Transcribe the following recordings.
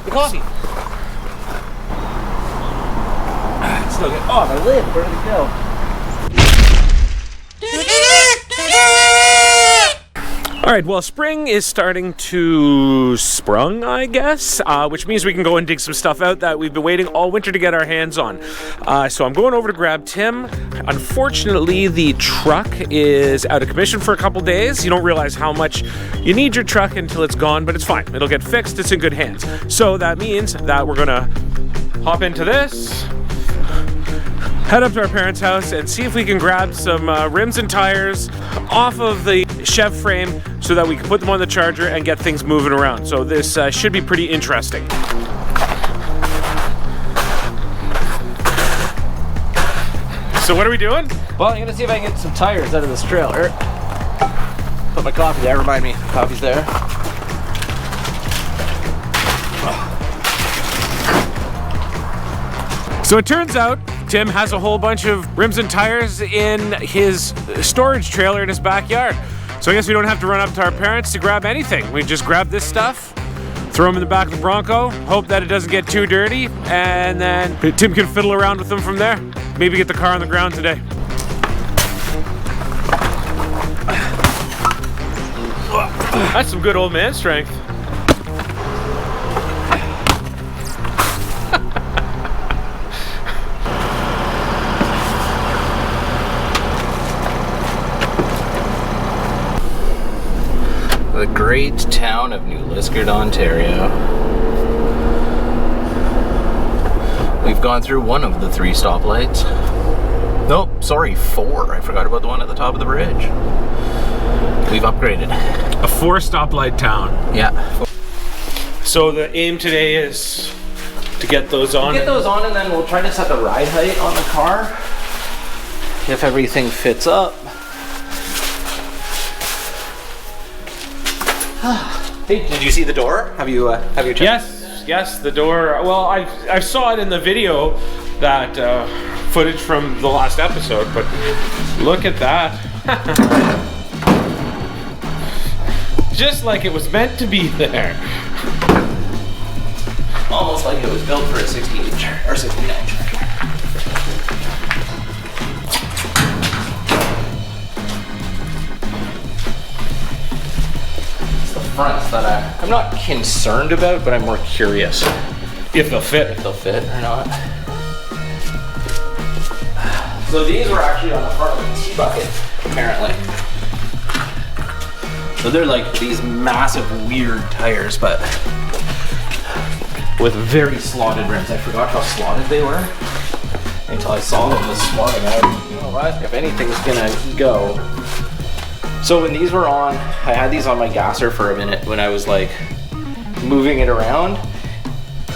The coffee. It's still good. Oh, my lid. Where did it go? Alright, well, spring is starting to sprung, I guess, which means we can go and dig some stuff out that we've been waiting all winter to get our hands on. So I'm going over to grab Tim. Unfortunately, the truck is out of commission for a couple days. You don't realize how much you need your truck until it's gone, but it's fine. It'll get fixed. It's in good hands. So that means that we're gonna hop into this, head up to our parents' house and see if we can grab some rims and tires off of the Chev frame so that we can put them on the charger and get things moving around. So this should be pretty interesting. So what are we doing? Well, I'm gonna see if I can get some tires out of this trailer. Put my coffee there, remind me, coffee's there. So it turns out Tim has a whole bunch of rims and tires in his storage trailer in his backyard. So I guess we don't have to run up to our parents to grab anything. We just grab this stuff, throw them in the back of the Bronco, hope that it doesn't get too dirty, and then Tim can fiddle around with them from there. Maybe get the car on the ground today. That's some good old man strength. The great town of New Liskeard, Ontario. We've gone through one of the 3 stoplights. Nope, sorry, 4. I forgot about the one at the top of the bridge. We've upgraded. A 4 stoplight town. Yeah. So the aim today is to get those on. Get those on and then we'll try to set the ride height on the car. If everything fits up. Hey, did you see the door? Have you checked? Yes, the door. Well, I saw it in the video, that footage from the last episode, but look at that. Just like it was meant to be there. Almost like it was built for a 68 or 69 charger. Fronts that I'm not concerned about, but I'm more curious If they'll fit. if they'll fit or not. So these were actually on the front of the T-bucket, apparently. So they're like these massive, weird tires, but with very slotted rims. I forgot how slotted they were until I saw them this morning. You know what? If anything's gonna go. So when these were on, I had these on my gasser for a minute when I was like moving it around,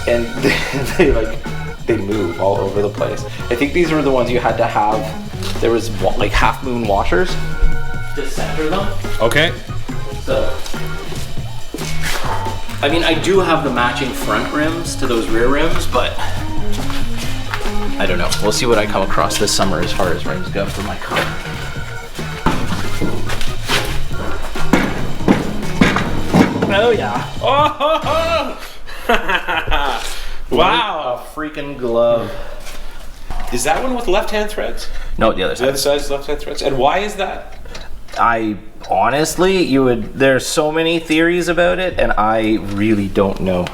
and they move all over the place. I think these were the ones you had to have. There was like half moon washers to center them. Okay. So, I mean, I do have the matching front rims to those rear rims, but I don't know. We'll see what I come across this summer as far as rims go for my car. Oh yeah. Oh! Wow. A freaking glove. Is that one with left-hand threads? No, the other side. The other side is left-hand threads. And why is that? I honestly, there's so many theories about it, and I really don't know.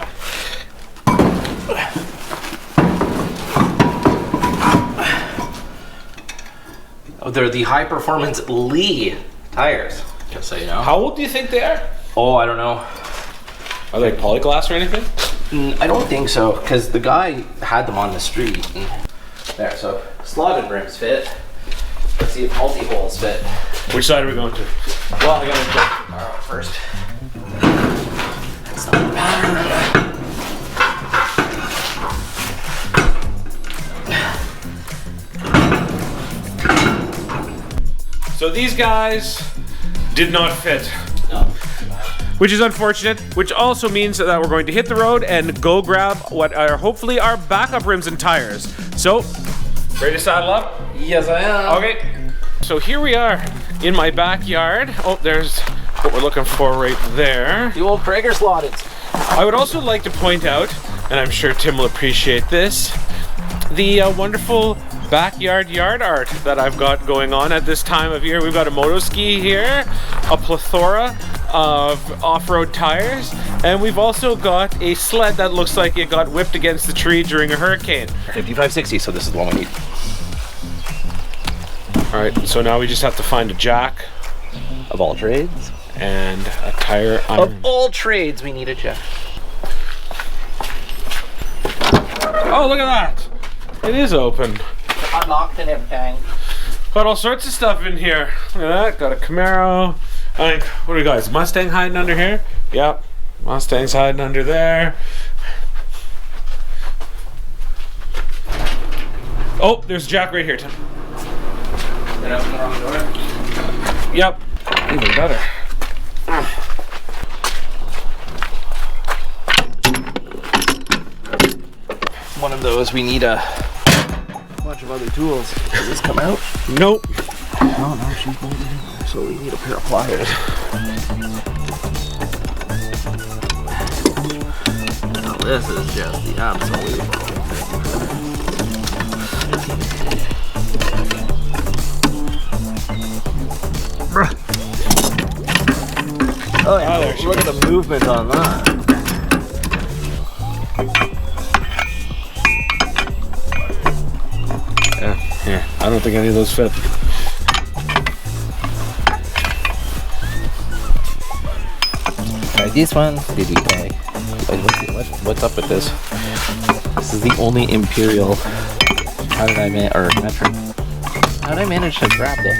Oh, they're the high-performance Lee tires, just so you know. How old do you think they are? Oh, I don't know. Are they polyglass or anything? I don't think so, because the guy had them on the street. And there, so slotted rims fit. Let's see if multi-holes fit. Which side are we going to? Well, I gotta check the car out first. That's not the pattern. So these guys did not fit. No. Which is unfortunate, which also means that we're going to hit the road and go grab what are hopefully our backup rims and tires. So, ready to saddle up? Yes, I am. Okay. So here we are in my backyard. Oh, there's what we're looking for right there. The old Krager slotted. I would also like to point out and I'm sure Tim will appreciate this, the wonderful backyard yard art that I've got going on at this time of year. We've got a moto ski here, a plethora of off-road tires, and we've also got a sled that looks like it got whipped against the tree during a hurricane. 5560, so this is the one we need. All right, so now we just have to find a jack. Of all trades. And a tire iron. Of all trades, we need a jack. Oh, look at that! It is open. Unlocked and everything. Got all sorts of stuff in here. Look at that. Got a Camaro. I think, what do we got? Is Mustang hiding under here? Yep. Mustang's hiding under there. Oh, there's Jack right here, Tim. Did I open the wrong door? Yep. Even better. One of those, we need a bunch of other tools. Does this come out? Nope. Oh no, she's bolted in there, so we need a pair of pliers. Now this is just the absolute. Oh yeah, look at the movement on that. Yeah, here. I don't think any of those fit. Alright, these ones, did we pay? What's up with this? This is the only Imperial. How did I manage, or metric? How did I manage to grab this?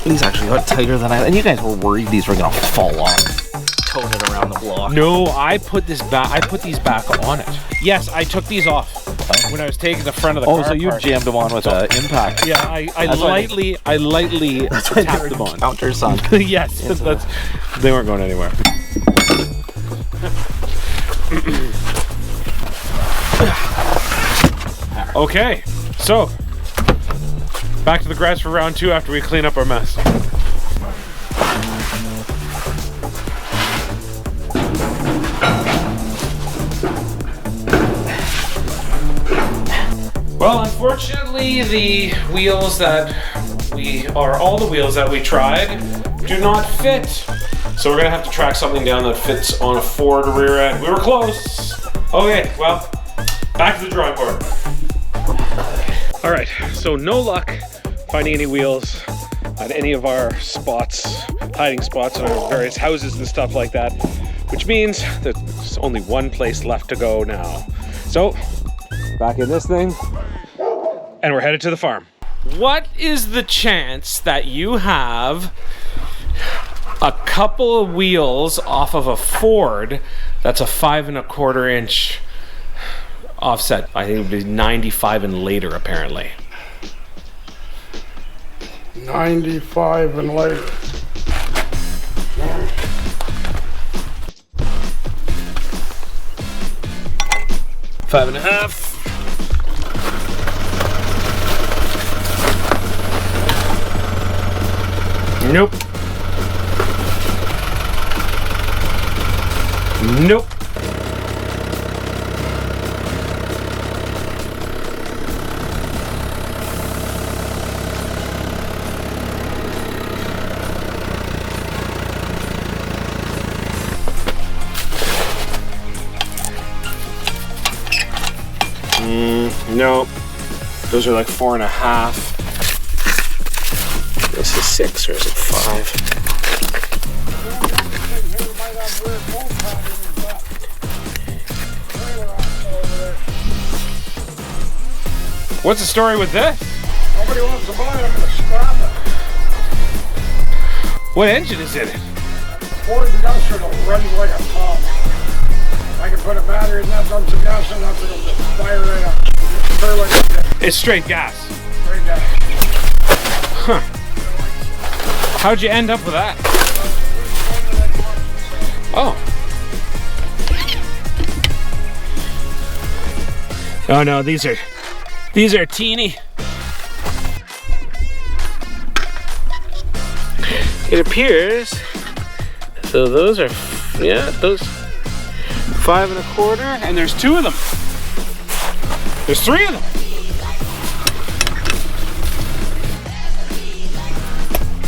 These actually got tighter than and you guys were worried these were gonna fall off. Towing it around the block. No, I put these back on it. Yes, I took these off when I was taking the front of the car. Oh, so you jammed them on with an impact. Yeah, I lightly tapped them on. Countersunk. Yes, they weren't going anywhere. Okay, so back to the grass for round 2 after we clean up our mess. Well, unfortunately, all the wheels that we tried do not fit. So we're gonna have to track something down that fits on a Ford rear end. We were close. Okay, well, back to the drawing board. All right, so no luck finding any wheels at any of our spots, hiding spots in our various houses and stuff like that, which means there's only one place left to go now. So, back in this thing, and we're headed to the farm. What is the chance that you have a couple of wheels off of a Ford that's a 5 1/4 inch offset? I think it would be 95 and later, apparently. 95 and later. 5 1/2. Nope. Nope. Nope. Those are like 4 1/2. This is 6 or is it 5? What's the story with this? Nobody wants to buy it, I'm gonna scrap it. What engine is in it? Ford Industrial runs like a top. I can put a battery in that, dump some gas in that, it'll just fire right up. Fire like a jet. It's straight gas. Straight gas. Huh. How'd you end up with that? Oh. Oh no, these are teeny. It appears So those are, yeah, those 5 1/4, and there's 2 of them. There's 3 of them.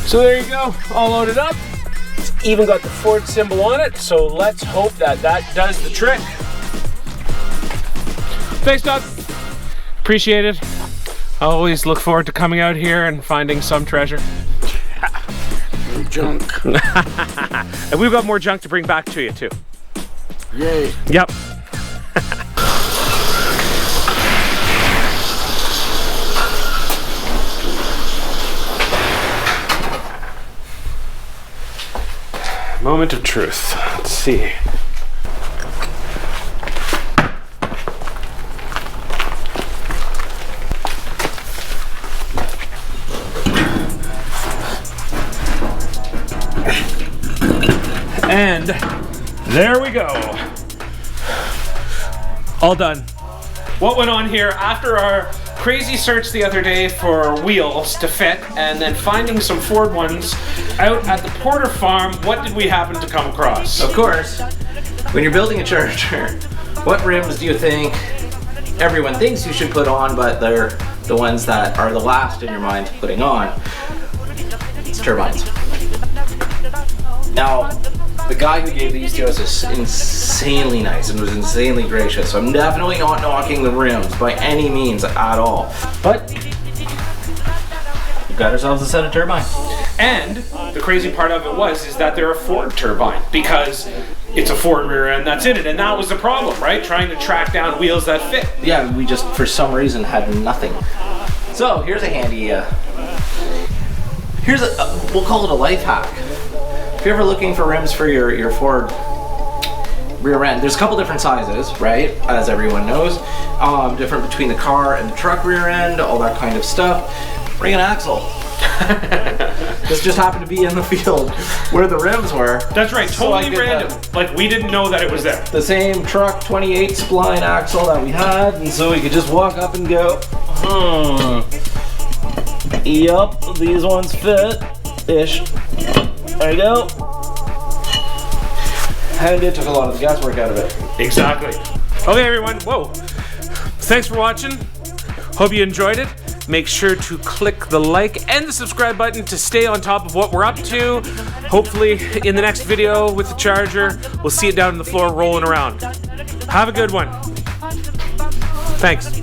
So there you go, all loaded up. It's even got the Ford symbol on it, so let's hope that that does the trick. Thanks, Doug. Appreciate it. I always look forward to coming out here and finding some treasure. Junk. And we've got more junk to bring back to you too. Yay. Yep. Moment of truth. Let's see. And there we go. All done. What went on here after our crazy search the other day for wheels to fit and then finding some Ford ones out at the Porter farm, what did we happen to come across? Of course, when you're building a Charger, what rims do you think everyone thinks you should put on, but they're the ones that are the last in your mind putting on? It's turbines. Now, the guy who gave these to us is insanely nice and was insanely gracious, so I'm definitely not knocking the rims by any means at all. But we've got ourselves a set of turbines. And the crazy part of it is that they're a Ford turbine because it's a Ford rear end that's in it, and that was the problem, right? Trying to track down wheels that fit. Yeah, we just for some reason had nothing. So here's a handy, we'll call it a life hack. If you're ever looking for rims for your Ford rear end, there's a couple different sizes, right? As everyone knows, different between the car and the truck rear end, all that kind of stuff. Bring an axle. This just happened to be in the field where the rims were. That's right, totally random. Like we didn't know that it was there. The same truck 28 spline axle that we had, and so we could just walk up and go, Yup, these ones fit-ish. There you go. And it took a lot of the guesswork out of it. Exactly. Okay, everyone. Whoa. Thanks for watching. Hope you enjoyed it. Make sure to click the like and the subscribe button to stay on top of what we're up to. Hopefully, in the next video with the Charger, we'll see it down on the floor rolling around. Have a good one. Thanks.